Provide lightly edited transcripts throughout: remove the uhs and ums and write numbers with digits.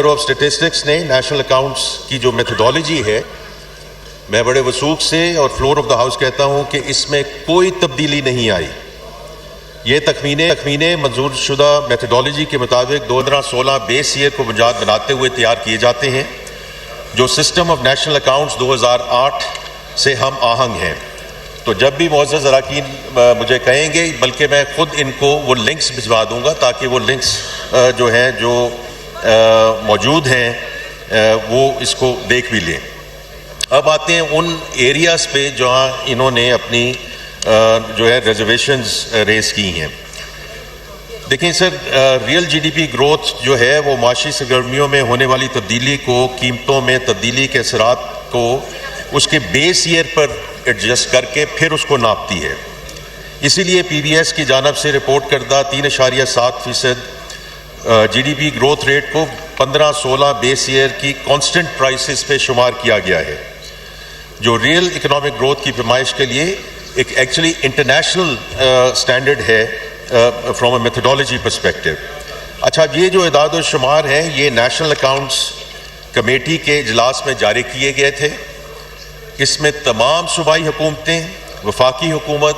Bureau of statistics نے national accounts کی جو میتھڈالوجی ہے، میں بڑے وثوق سے اور فلور آف دا ہاؤس کہتا ہوں کہ اس میں کوئی تبدیلی نہیں آئی۔ یہ تخمینے منظور شدہ میتھڈالوجی کے مطابق 2015-16 بیس ایئر کو بنیاد بناتے ہوئے تیار کیے جاتے ہیں، جو سسٹم آف نیشنل اکاؤنٹس 2008 سے ہم آہنگ ہیں۔ تو جب بھی معزز اراکین مجھے کہیں گے، بلکہ میں خود ان کو وہ لنکس بھجوا دوں گا تاکہ وہ لنکس جو ہیں جو موجود ہیں وہ اس کو دیکھ بھی لیں۔ اب آتے ہیں ان ایریاز پہ جہاں انہوں نے اپنی جو ہے ریزرویشنز ریز کی ہیں۔ دیکھیں sir, real G D P growth جو ہے وہ معاشی سرگرمیوں میں ہونے والی تبدیلی کو، قیمتوں میں تبدیلی کے اثرات کو اس کے بیس ایئر پر ایڈجسٹ کر کے پھر اس کو ناپتی ہے۔ اسی لیے پی بی ایس کی جانب سے رپورٹ کردہ 3.7% G D P growth rate کو 15-16 بیس ایئر کی کانسٹنٹ پرائسز پہ شمار کیا گیا ہے، جو ریئل اکنامک گروتھ کی پیمائش کے لیے ایک ایکچولی انٹرنیشنل اسٹینڈرڈ ہے فرام اے میتھڈالوجی پرسپیکٹو۔ اچھا، یہ جو اعداد و شمار ہیں یہ نیشنل اکاؤنٹس کمیٹی کے اجلاس میں جاری کیے گئے تھے۔ اس میں تمام صوبائی حکومتیں، وفاقی حکومت،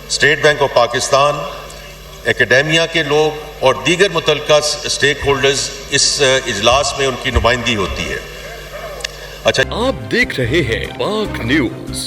state bank of Pakistan, academia کے لوگ اور دیگر متعلقہ اسٹیک ہولڈرز اس اجلاس میں ان کی نمائندگی ہوتی ہے۔ اچھا، آپ دیکھ رہے ہیں پاک نیوز۔